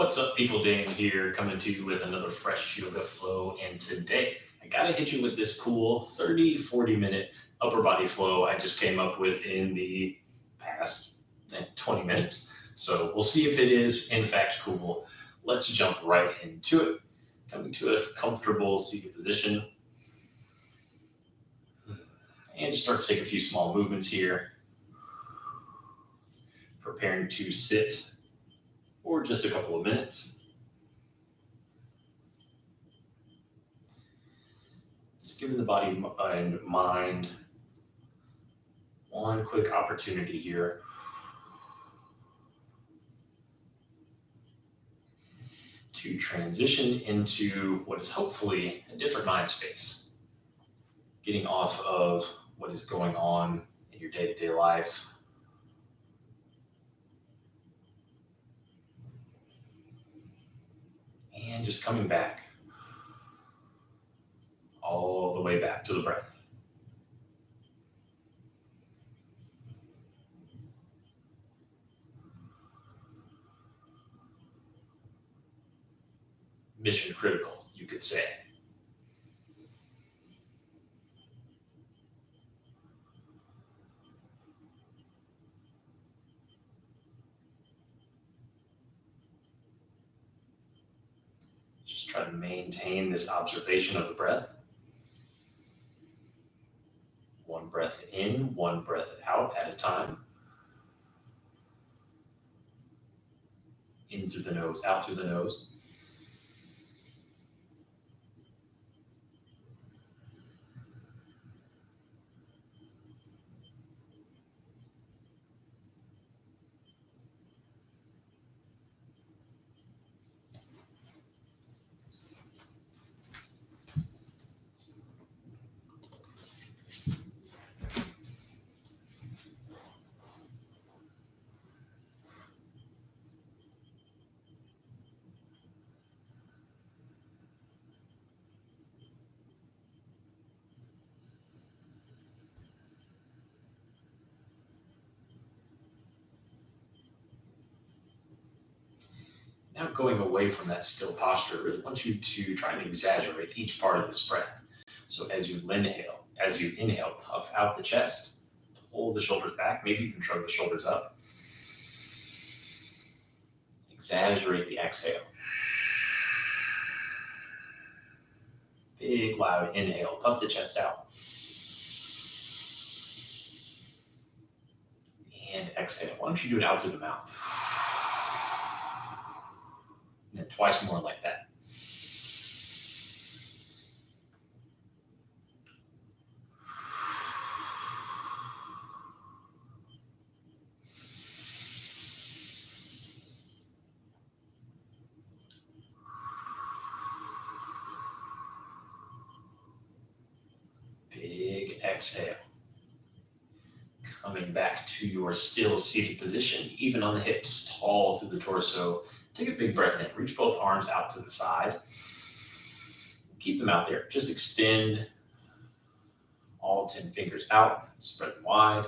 What's up, people? Dan here, coming to you with another fresh yoga flow. And today, I got to hit you with this cool 30-40 minute upper body flow I just came up with in the past 20 minutes. So we'll see if it is, in fact, cool. Let's jump right into it. Coming to a comfortable seated position. And just start to take a few small movements here. Preparing to sit for just a couple of minutes. Just giving the body and mind one quick opportunity here to transition into what is hopefully a different mind space. Getting off of what is going on in your day-to-day life. And just coming back. All the way back to the breath. Mission critical, you could say. Just try to maintain this observation of the breath. One breath in, one breath out at a time. In through the nose, out through the nose. Now going away from that still posture, I really want you to try and exaggerate each part of this breath. So as you inhale, puff out the chest, pull the shoulders back, maybe even shrug the shoulders up. Exaggerate the exhale. Big, loud inhale, puff the chest out. And exhale. Why don't you do it out through the mouth? And then twice more like that. Big exhale. Coming back to your still seated position, even on the hips, tall through the torso. Take a big breath in. Reach both arms out to the side. Keep them out there. Just extend all 10 fingers out. Spread them wide.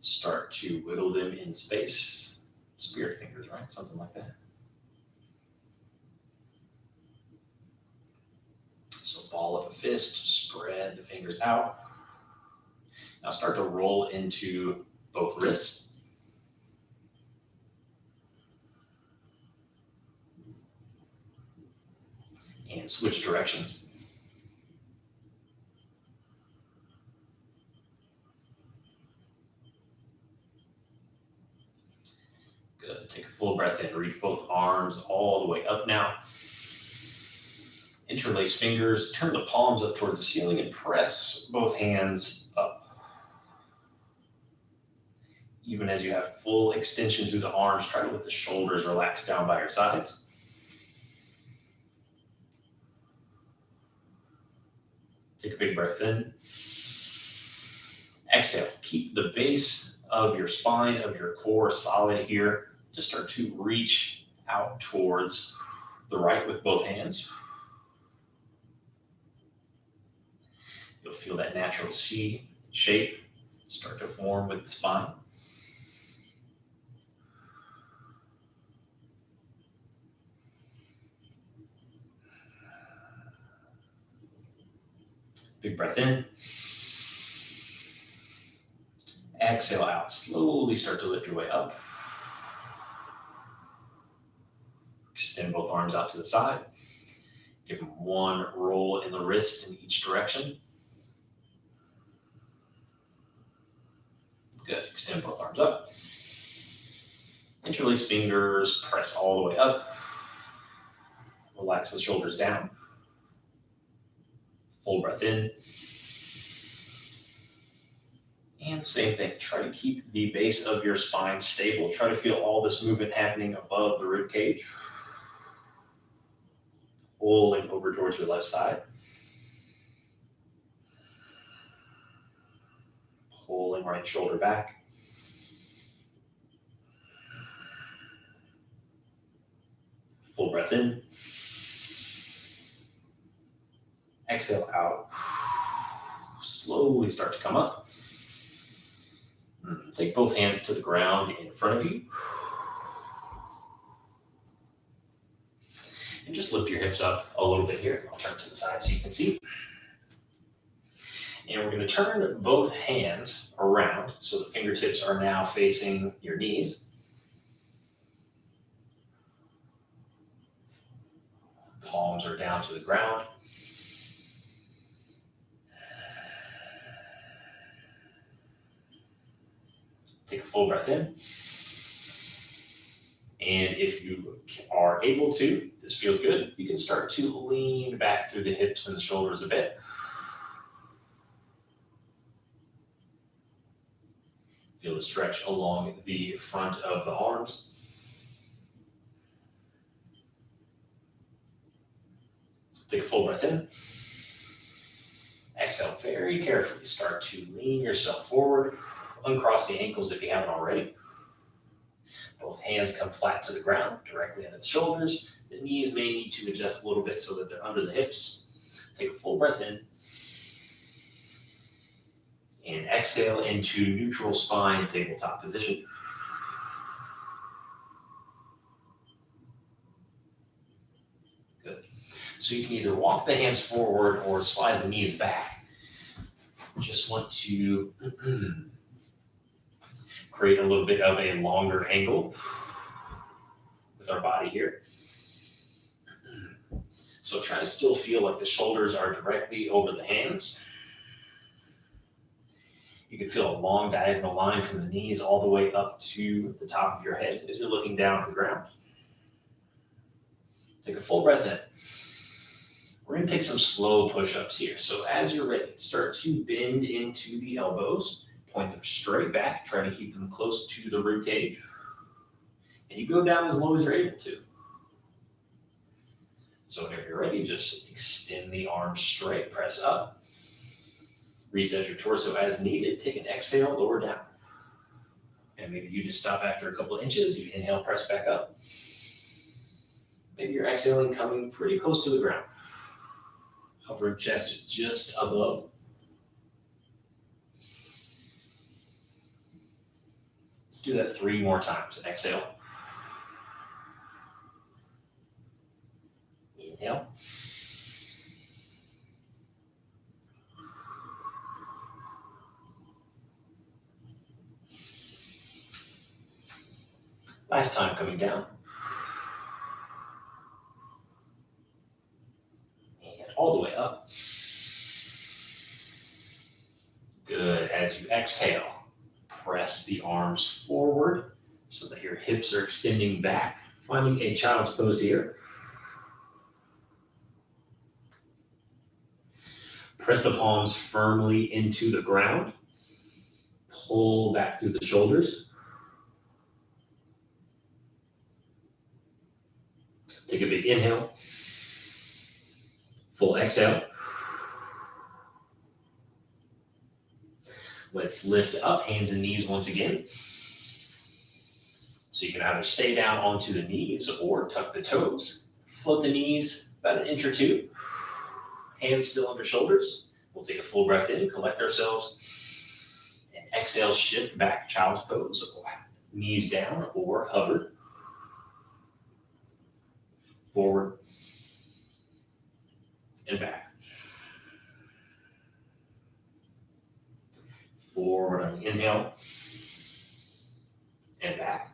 Start to wiggle them in space. Spirit fingers, right? Something like that. So ball up a fist. Spread the fingers out. Now start to roll into both wrists. And switch directions. Good. Take a full breath in. Reach both arms all the way up now. Interlace fingers. Turn the palms up towards the ceiling and press both hands up. Even as you have full extension through the arms, try to let the shoulders relax down by your sides. Take a big breath in. Exhale. Keep the base of your spine, of your core solid here. Just start to reach out towards the right with both hands. You'll feel that natural C shape start to form with the spine. Big breath in. Exhale out. Slowly start to lift your way up. Extend both arms out to the side. Give them one roll in the wrist in each direction. Good. Extend both arms up. Interlace fingers. Press all the way up. Relax the shoulders down. Full breath in. And same thing. Try to keep the base of your spine stable. Try to feel all this movement happening above the rib cage. Pulling over towards your left side. Pulling right shoulder back. Full breath in. Exhale out. Slowly start to come up. Take both hands to the ground in front of you. And just lift your hips up a little bit here. I'll turn to the side so you can see. And we're going to turn both hands around so the fingertips are now facing your knees. Palms are down to the ground. Take a full breath in. And if you are able to, if this feels good, you can start to lean back through the hips and the shoulders a bit. Feel the stretch along the front of the arms. Take a full breath in. Exhale very carefully. Start to lean yourself forward. Uncross the ankles if you haven't already. Both hands come flat to the ground, directly under the shoulders. The knees may need to adjust a little bit so that they're under the hips. Take a full breath in. And exhale into neutral spine tabletop position. Good. So you can either walk the hands forward or slide the knees back. Just want to create a little bit of a longer angle with our body here. So try to still feel like the shoulders are directly over the hands. You can feel a long diagonal line from the knees all the way up to the top of your head as you're looking down at the ground. Take a full breath in. We're going to take some slow push-ups here. So as you're ready, start to bend into the elbows. Point them straight back, try to keep them close to the rib cage. And you go down as low as you're able to. So whenever you're ready, just extend the arms straight, press up. Reset your torso as needed. Take an exhale, lower down. And maybe you just stop after a couple of inches. You inhale, press back up. Maybe you're exhaling, coming pretty close to the ground. Hovering chest just above. Let's do that 3 more times. Exhale. Inhale. Last time, coming down. And all the way up. Good. As you exhale, press the arms forward so that your hips are extending back. Finding a child's pose here. Press the palms firmly into the ground. Pull back through the shoulders. Take a big inhale. Full exhale. Let's lift up, hands and knees once again. So you can either stay down onto the knees or tuck the toes. Float the knees about an inch or 2. Hands still under shoulders. We'll take a full breath in, collect ourselves. And exhale, shift back, child's pose. Knees down or hovered. Forward and back. Forward on the inhale. And back.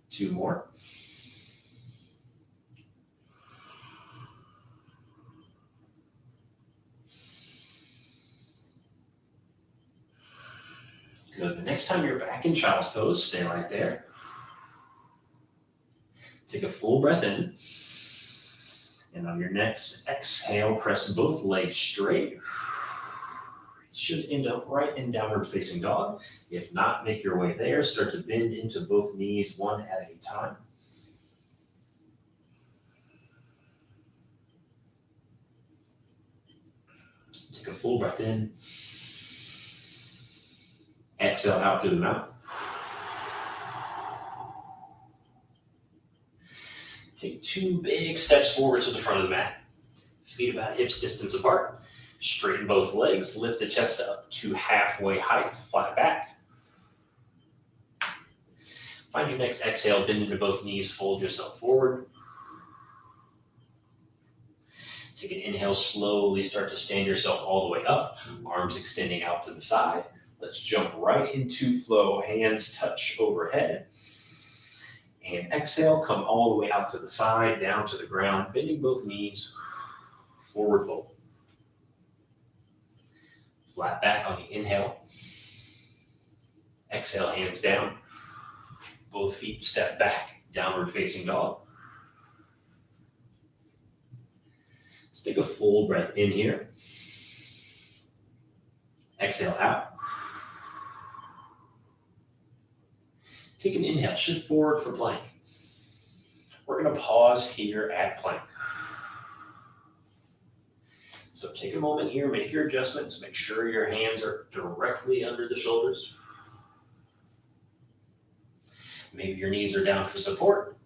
2 more. Good. The next time you're back in child's pose, stay right there. Take a full breath in. And on your next exhale, press both legs straight. Should end up right in downward facing dog. If not, make your way there. Start to bend into both knees one at a time. Take a full breath in. Exhale out through the mouth. Take 2 big steps forward to the front of the mat. Feet about hips distance apart. Straighten both legs. Lift the chest up to halfway height. Flat back. Find your next exhale. Bend into both knees. Fold yourself forward. Take an inhale. Slowly start to stand yourself all the way up. Arms extending out to the side. Let's jump right into flow. Hands touch overhead. And exhale, come all the way out to the side, down to the ground, bending both knees, forward fold. Flat back on the inhale. Exhale, hands down. Both feet step back, downward facing dog. Let's take a full breath in here. Exhale out. Take an inhale, shift forward for plank. We're going to pause here at plank. So take a moment here, make your adjustments, make sure your hands are directly under the shoulders. Maybe your knees are down for support.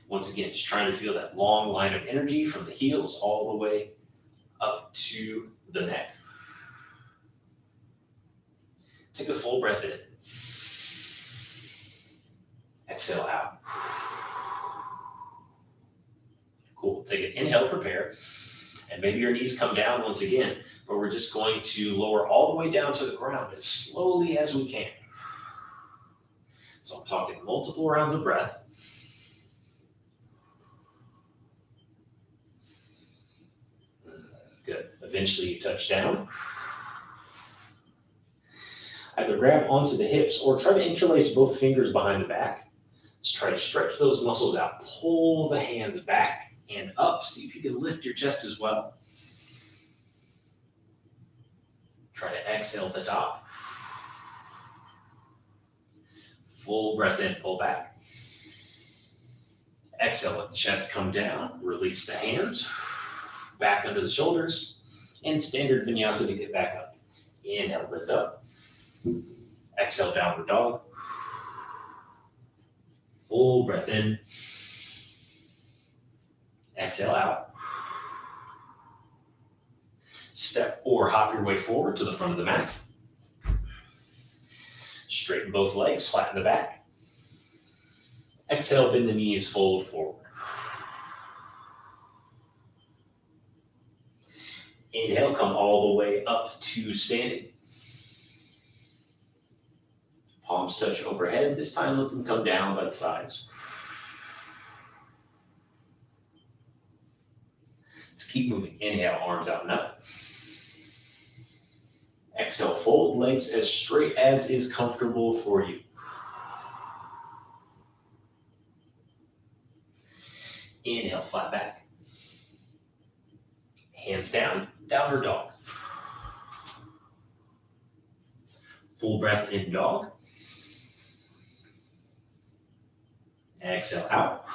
Once again, just trying to feel that long line of energy from the heels all the way up to the neck. Take a full breath in. Exhale out. Cool. Take an inhale, prepare. And maybe your knees come down once again, but we're just going to lower all the way down to the ground as slowly as we can. So I'm talking multiple rounds of breath. Good. Eventually you touch down. Either grab onto the hips or try to interlace both fingers behind the back. Let's try to stretch those muscles out. Pull the hands back and up. See if you can lift your chest as well. Try to exhale at the top. Full breath in, pull back. Exhale, let the chest come down. Release the hands. Back under the shoulders. And standard vinyasa to get back up. Inhale, lift up. Exhale, downward dog. Full breath in. Exhale out. Step or hop your way forward to the front of the mat. Straighten both legs, flatten the back. Exhale, bend the knees, fold forward. Inhale, come all the way up to standing. Palms touch overhead. This time, let them come down by the sides. Let's keep moving. Inhale, arms out and up. Exhale, fold legs as straight as is comfortable for you. Inhale, flat back. Hands down, downward dog. Full breath in dog. Exhale out.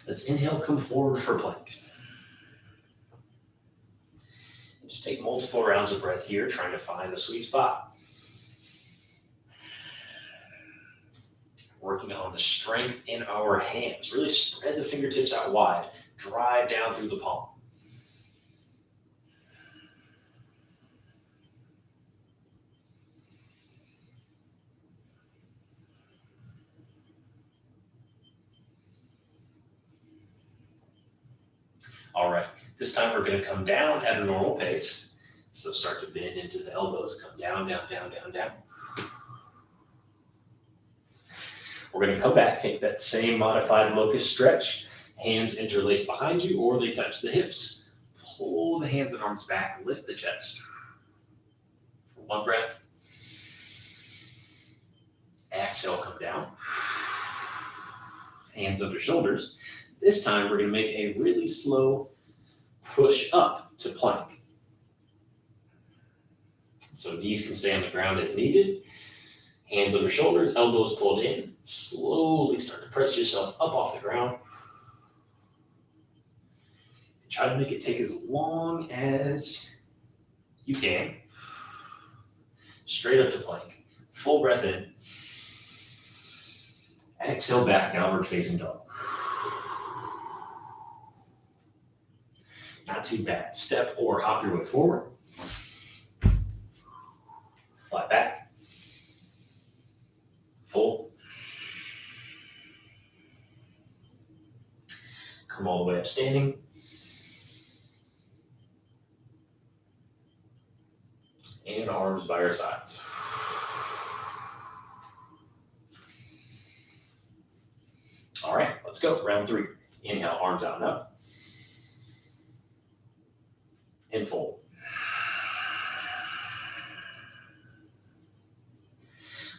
Let's inhale, come forward for plank. Just take multiple rounds of breath here, trying to find the sweet spot. Working on the strength in our hands. Really spread the fingertips out wide. Drive down through the palm. All right, this time we're going to come down at a normal pace. So start to bend into the elbows, come down, down, down, down, down. We're going to come back, take that same modified locust stretch. Hands interlace behind you or they touch the hips. Pull the hands and arms back, lift the chest. For one breath. Exhale, come down. Hands under shoulders. This time we're going to make a really slow push up to plank. So knees can stay on the ground as needed. Hands under shoulders, elbows pulled in. Slowly start to press yourself up off the ground. Try to make it take as long as you can. Straight up to plank. Full breath in. Exhale back, downward facing dog. Not too bad. Step or hop your way forward. Flat back. Full. Come all the way up standing. And arms by your sides. All right, let's go. Round 3. Inhale, arms out and up. And fold.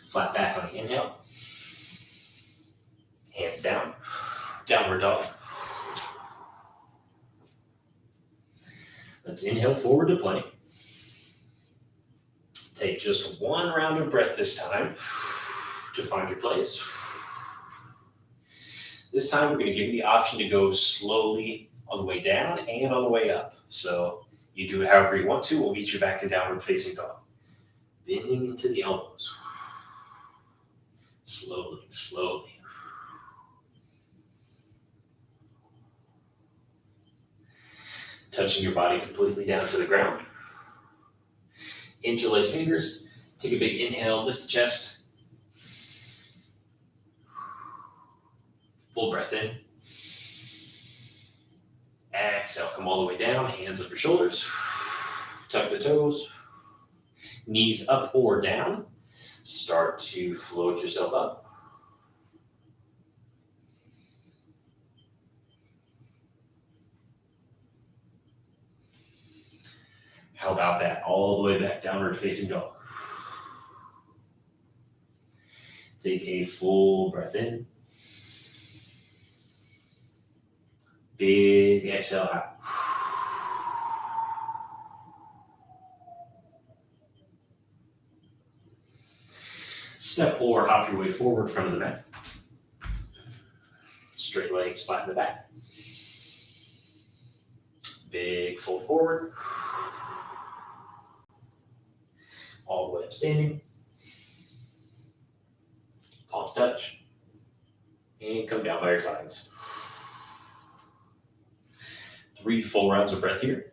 Flat back on the inhale. Hands down. Downward dog. Let's inhale forward to plank. Take just one round of breath this time to find your place. This time we're going to give you the option to go slowly on the way down and on the way up. So you do it however you want to. We'll meet you back in downward facing dog. Bending into the elbows. Slowly, slowly. Touching your body completely down to the ground. Interlace fingers. Take a big inhale, lift the chest. Full breath in. Exhale, come all the way down, hands under shoulders. Tuck the toes. Knees up or down. Start to float yourself up. How about that? All the way back, downward facing dog. Take a full breath in. Big exhale out. Step or hop your way forward, front of the mat. Straight legs flat in the back. Big fold forward. All the way up standing. Palms touch. And come down by your sides. 3 full rounds of breath here.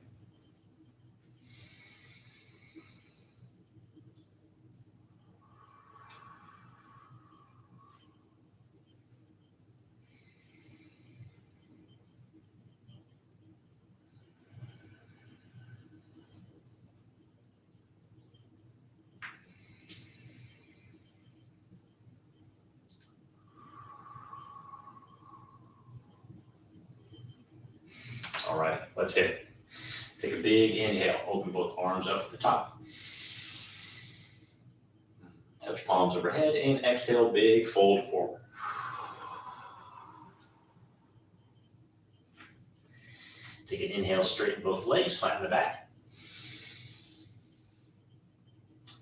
All right, let's hit it. Take a big inhale. Open both arms up at the top. Touch palms overhead and exhale, big fold forward. Take an inhale, straighten both legs, flatten the back.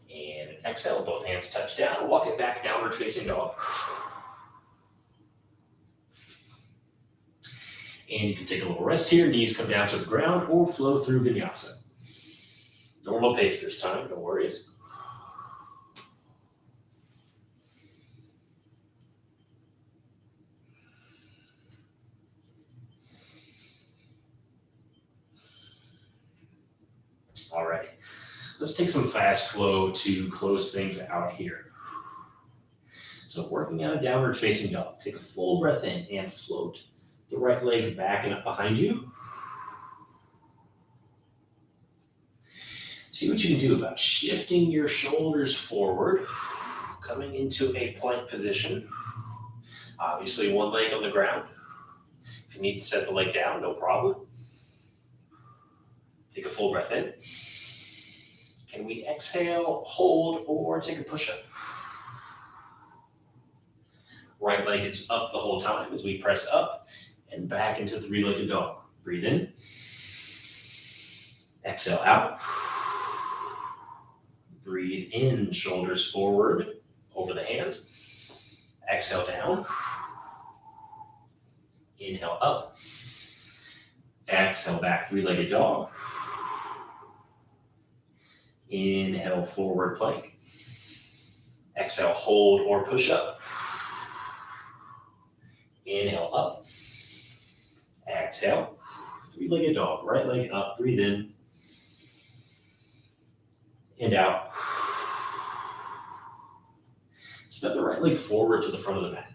And an exhale, both hands touch down. Walk it back, downward facing dog. And you can take a little rest here. Knees come down to the ground or flow through Vinyasa. Normal pace this time, no worries. All right, let's take some fast flow to close things out here. So working on a downward facing dog. Take a full breath in and float the right leg back and up behind you. See what you can do about shifting your shoulders forward, coming into a plank position. Obviously, one leg on the ground. If you need to set the leg down, no problem. Take a full breath in. Can we exhale, hold, or take a push-up? Right leg is up the whole time as we press up and back into three-legged dog. Breathe in. Exhale out. Breathe in, shoulders forward over the hands. Exhale down. Inhale up. Exhale back, three-legged dog. Inhale, forward plank. Exhale, hold or push up. Inhale up. Exhale. Three-legged dog. Right leg up. Breathe in. And out. Step the right leg forward to the front of the mat.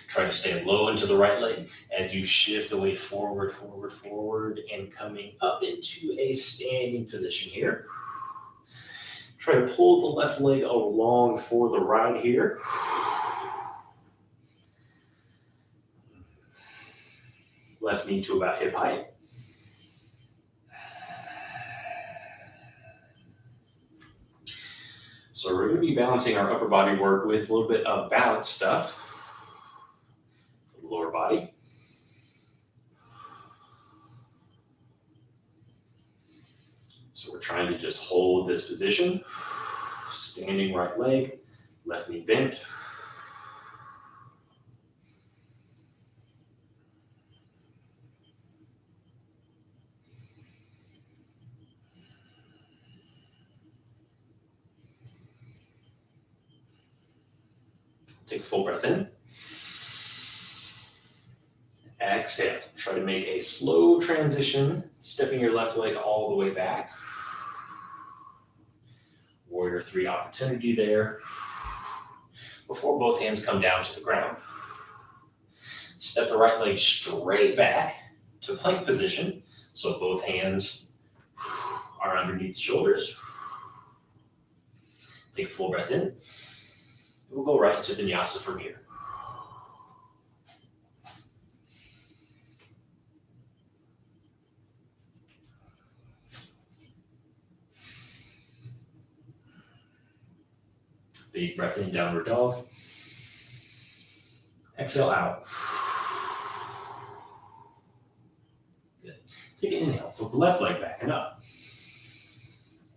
Try to stay low into the right leg as you shift the weight forward, forward, forward, and coming up into a standing position here. Try to pull the left leg along for the right here. Left knee to about hip height. So we're going to be balancing our upper body work with a little bit of balance stuff. Lower body. So we're trying to just hold this position. Standing right leg, left knee bent. Take a full breath in. Exhale. Try to make a slow transition, stepping your left leg all the way back. Warrior 3 opportunity there. Before both hands come down to the ground. Step the right leg straight back to plank position. So both hands are underneath the shoulders. Take a full breath in. We'll go right into Vinyasa from here. Big breath in, downward dog. Exhale out. Good. Take an inhale, flip the left leg back and up.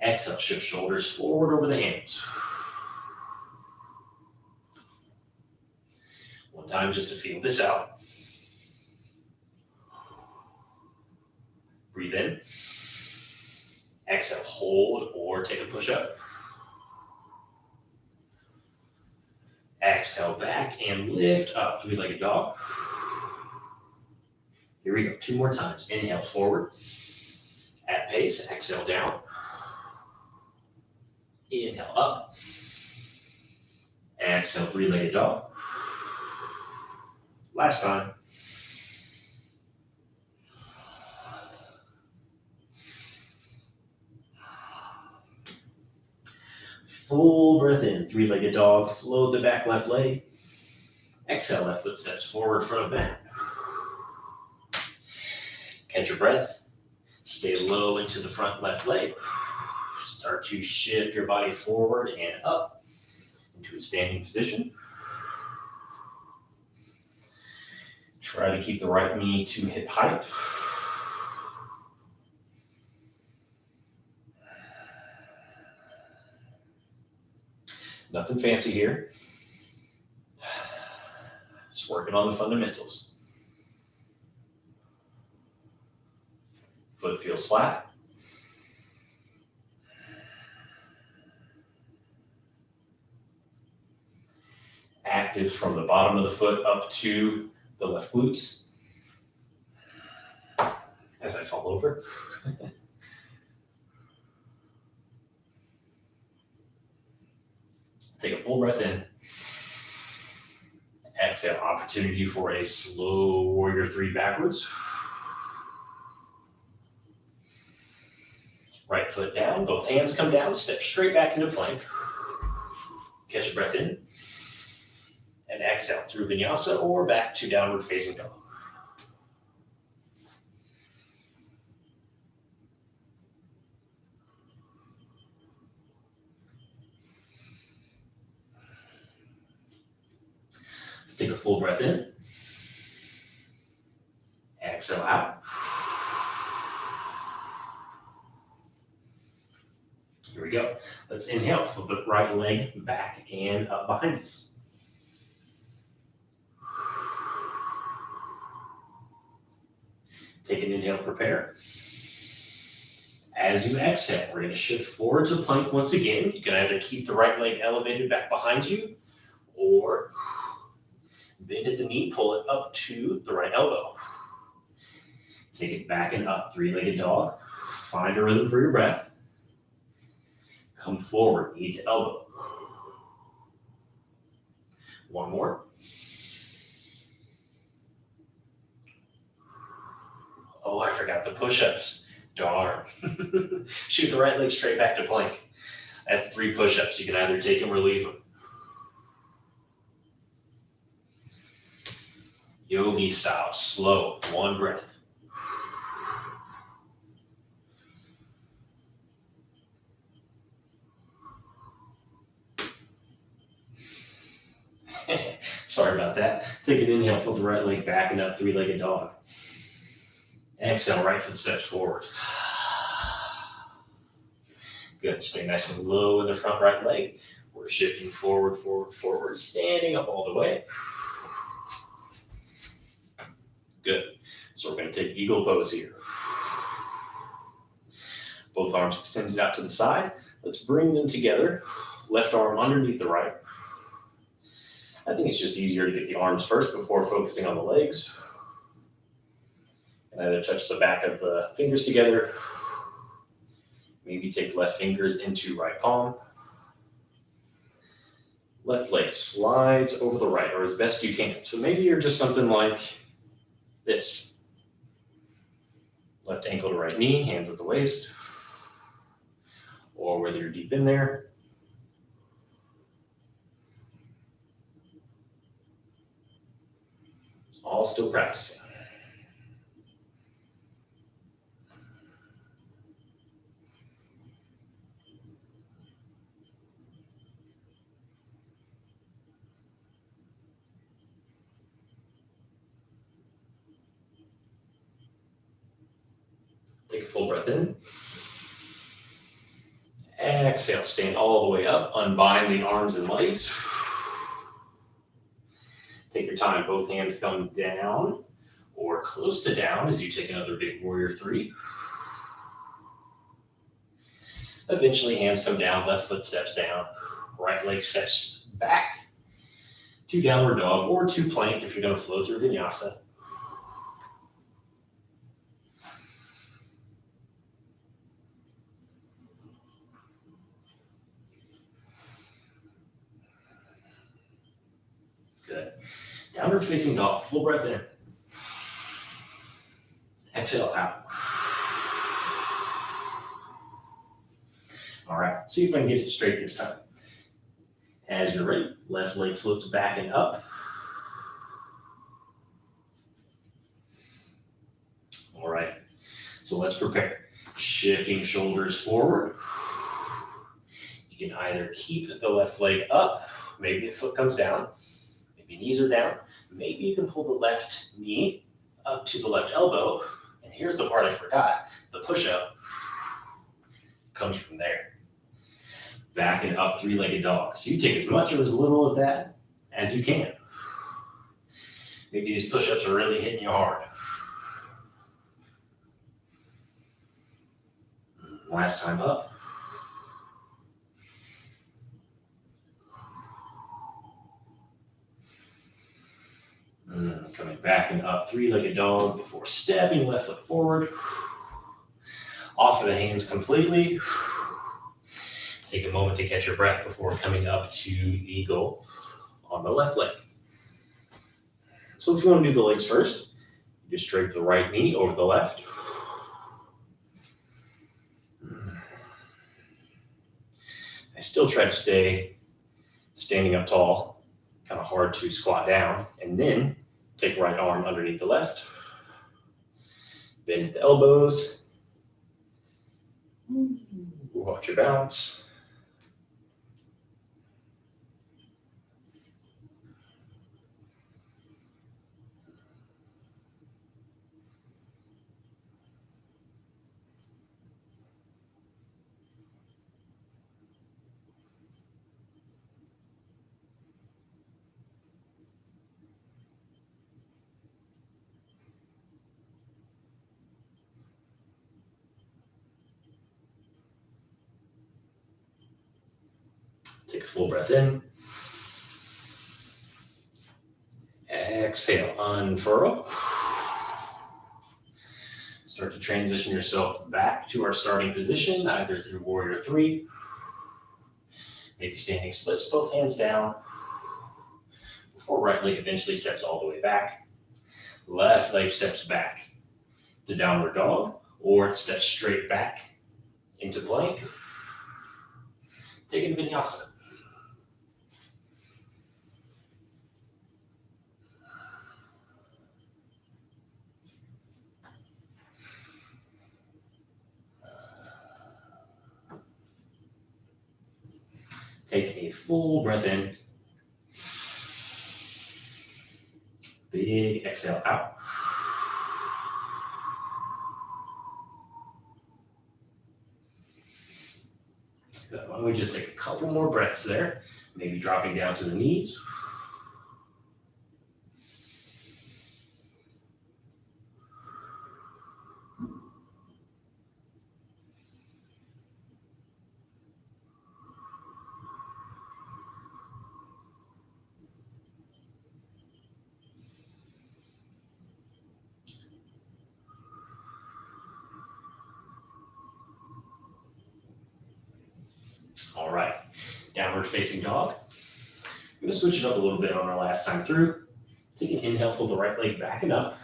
Exhale, shift shoulders forward over the hands. One time just to feel this out. Breathe in. Exhale, hold or take a push up. Exhale back and lift up, three-legged dog. Here we go, 2 more times. Inhale forward. At pace, exhale down. Inhale up. Exhale, three-legged dog. Last time. Full breath in, three-legged dog. Float the back left leg. Exhale, left foot steps forward, front of mat. Catch your breath. Stay low into the front left leg. Start to shift your body forward and up into a standing position. Try to keep the right knee to hip height. Nothing fancy here. Just working on the fundamentals. Foot feels flat. Active from the bottom of the foot up to the left glutes. As I fall over. Take a full breath in. Exhale, opportunity for a slow warrior 3 backwards. Right foot down, both hands come down, step straight back into plank. Catch your breath in. And exhale through Vinyasa or back to downward facing dog. Let's take a full breath in. Exhale out. Here we go. Let's inhale, flip the right leg back and up behind us. Take an inhale, prepare. As you exhale, we're going to shift forward to plank once again. You can either keep the right leg elevated back behind you or bend at the knee, pull it up to the right elbow. Take it back and up, three-legged dog. Find a rhythm for your breath. Come forward, knee to elbow. One more. Oh, I forgot the push-ups. Darn. Shoot the right leg straight back to plank. That's 3 push-ups. You can either take them or leave them. Yogi style, slow, one breath. Sorry about that. Take an inhale, flip the right leg back and up, three-legged dog. Exhale, right foot steps forward. Good, stay nice and low in the front right leg. We're shifting forward, forward, forward, standing up all the way. Good, so we're gonna take eagle pose here. Both arms extended out to the side. Let's bring them together. Left arm underneath the right. I think it's just easier to get the arms first before focusing on the legs. And either touch the back of the fingers together. Maybe take left fingers into right palm. Left leg slides over the right, or as best you can. So maybe you're just something like this. Left ankle to right knee, hands at the waist. Or whether you're deep in there. All still practicing. Take a full breath in. Exhale, stand all the way up, unbind the arms and legs. Take your time, both hands come down or close to down as you take another big warrior 3. Eventually, hands come down, left foot steps down, right leg steps back to downward dog or to plank if you're going to flow through Vinyasa. Good. Downward facing dog, full breath in. Exhale out. All right, see if I can get it straight this time. As you're ready, left leg floats back and up. All right, so let's prepare. Shifting shoulders forward. You can either keep the left leg up, maybe the foot comes down, maybe knees are down, maybe you can pull the left knee up to the left elbow. And here's the part I forgot, the push-up comes from there. Back and up, three-legged dog. So you take as much or as little of that as you can. Maybe these push-ups are really hitting you hard. Last time up. Coming back and up, three-legged dog before stepping left foot forward. Off of the hands completely. Take a moment to catch your breath before coming up to eagle on the left leg. So if you want to do the legs first, you just drape the right knee over the left. still try to stay standing up tall, kind of hard to squat down, and then take right arm underneath the left, bend at the elbows, watch your balance. Take a full breath in. Exhale, unfurl. Start to transition yourself back to our starting position, either through warrior three, maybe standing splits, both hands down, before right leg eventually steps all the way back. Left leg steps back to downward dog, or it steps straight back into plank. Taking Vinyasa. Take a full breath in. Big exhale out. Good. Why don't we just take a couple more breaths there? Maybe dropping down to the knees. All right, downward facing dog. I'm gonna switch it up a little bit on our last time through. Take an inhale, fold the right leg back and up.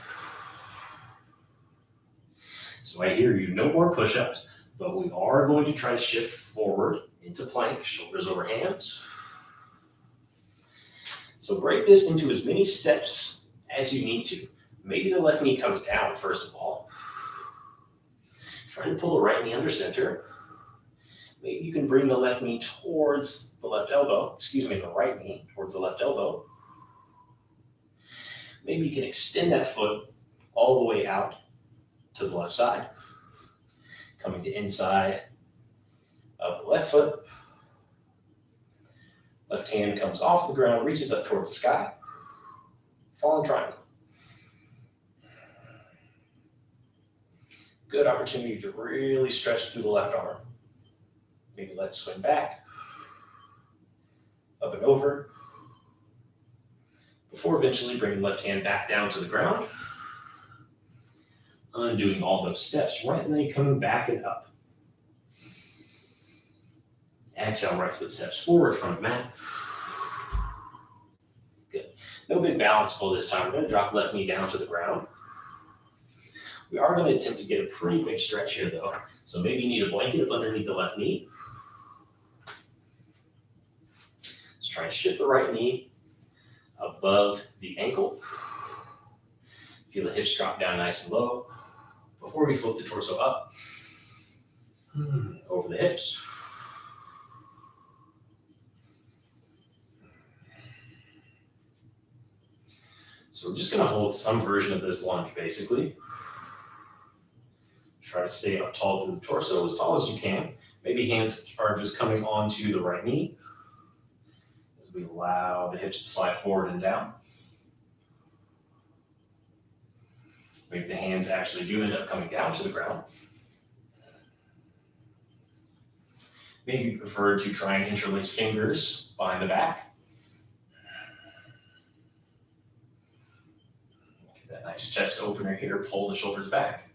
So I hear you, no more push-ups, but we are going to try to shift forward into plank, shoulders over hands. So break this into as many steps as you need to. Maybe the left knee comes down first of all. Try to pull the right knee under center. Maybe you can bring the left knee towards the left elbow, the right knee towards the left elbow. Maybe you can extend that foot all the way out to the left side, coming to inside of the left foot. Left hand comes off the ground, reaches up towards the sky. Falling triangle. Good opportunity to really stretch through the left arm. Maybe let it swing back, up and over, before eventually bringing left hand back down to the ground. Undoing all those steps, right leg coming back and up. Exhale, right foot steps forward, front of mat. Good. No big balance pull this time. We're going to drop left knee down to the ground. We are going to attempt to get a pretty big stretch here though. So maybe you need a blanket underneath the left knee. Let's try and shift the right knee above the ankle. Feel the hips drop down nice and low before we float the torso up over the hips. So we're just going to hold some version of this lunge basically. Try to stay up tall through the torso, as tall as you can. Maybe hands are just coming onto the right knee as we allow the hips to slide forward and down. Maybe the hands actually do end up coming down to the ground. Maybe you prefer to try and interlace fingers behind the back. Get that nice chest opener here, pull the shoulders back.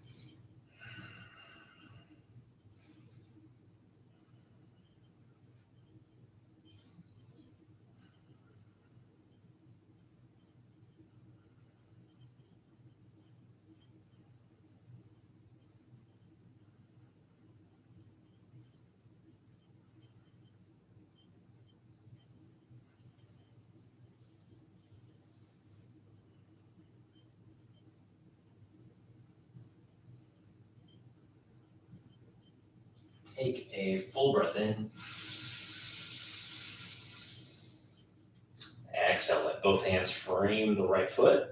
Take a full breath in. Exhale, let both hands frame the right foot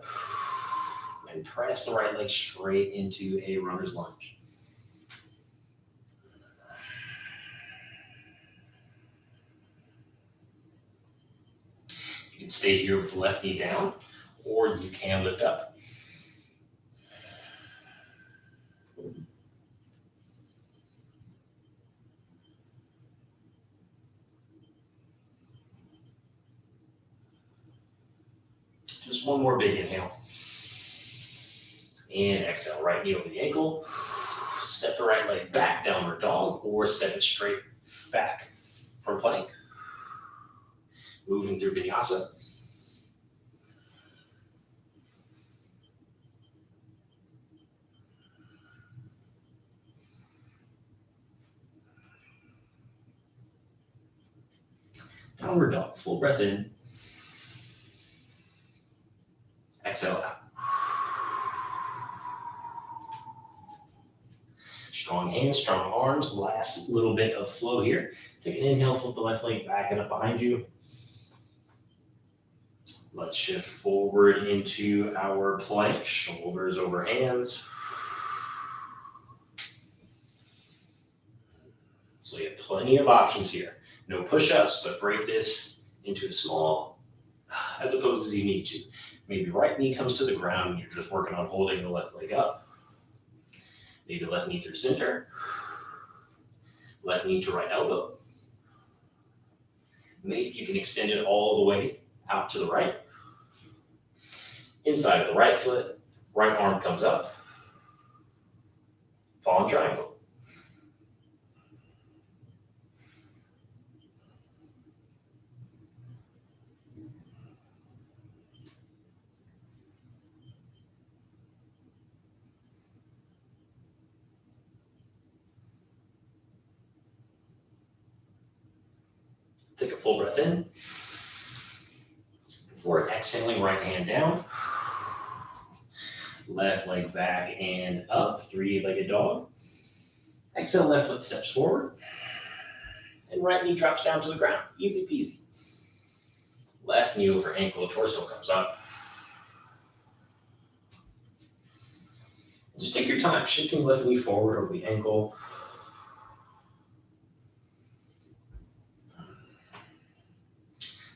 and press the right leg straight into a runner's lunge. You can stay here with the left knee down, or you can lift up. Just one more big inhale. And exhale, right knee over the ankle. Step the right leg back, downward dog, or step it straight back from plank. Moving through Vinyasa. Downward dog, full breath in. Exhale out. Strong hands, strong arms. Last little bit of flow here. Take an inhale, flip the left leg back and up behind you. Let's shift forward into our plank, shoulders over hands. So you have plenty of options here. No push-ups, but break this into a small, as opposed as you need to. Maybe right knee comes to the ground and you're just working on holding the left leg up. Maybe left knee through center. Left knee to right elbow. Maybe you can extend it all the way out to the right. Inside of the right foot, right arm comes up. Fallen triangle. Take a full breath in. Before exhaling, right hand down. Left leg back and up, three-legged dog. Exhale, left foot steps forward. And right knee drops down to the ground, easy peasy. Left knee over ankle, torso comes up. Just take your time, shifting left knee forward over the ankle.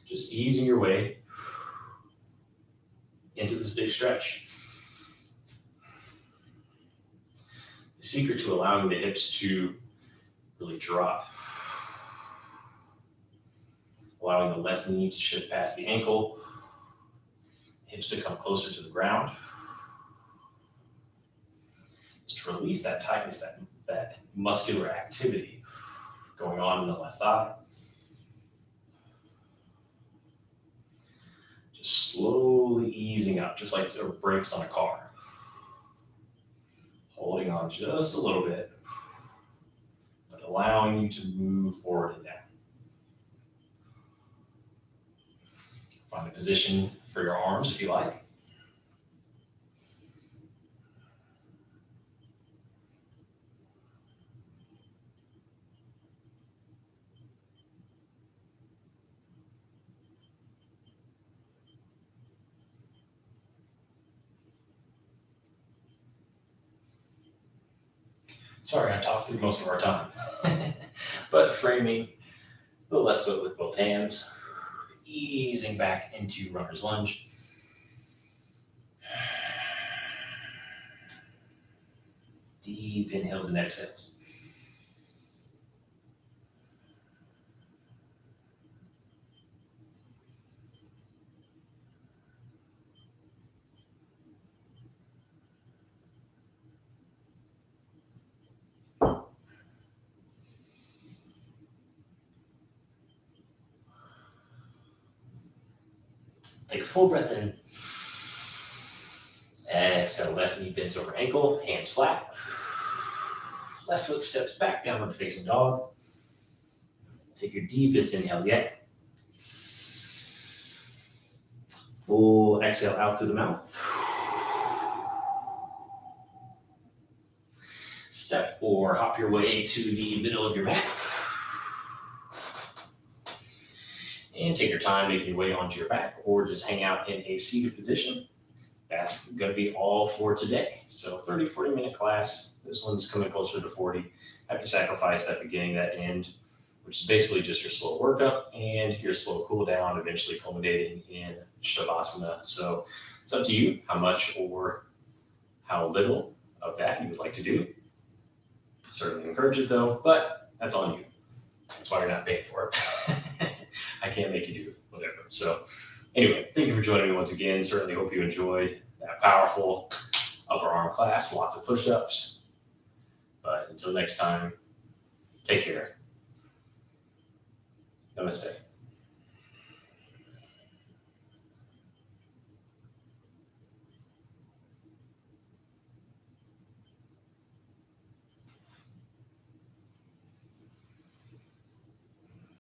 Just easing your way into this big stretch. The secret to allowing the hips to really drop. Allowing the left knee to shift past the ankle, hips to come closer to the ground. Just to release that tightness, that muscular activity going on in the left thigh. Just slowly easing up, just like the brakes on a car. Holding on just a little bit, but allowing you to move forward and down. Find a position for your arms if you like. Sorry, I talked through most of our time. But framing the left foot with both hands, easing back into runner's lunge. Deep inhales and exhales. Take a full breath in. Exhale, left knee bends over ankle, hands flat. Left foot steps back, downward facing dog. Take your deepest inhale yet. Full exhale out through the mouth. Step or hop your way to the middle of your mat. And take your time making your way onto your back or just hang out in a seated position. That's going to be all for today. So 30, 40-minute class. This one's coming closer to 40. I have to sacrifice that beginning, that end, which is basically just your slow workup and your slow cool down, eventually culminating in Shavasana. So it's up to you how much or how little of that you would like to do. Certainly encourage it though, but that's on you. That's why you're not paying for it. I can't make you do whatever. So anyway, thank you for joining me once again. Certainly hope you enjoyed that powerful upper arm class, lots of push-ups. But until next time, take care. Namaste.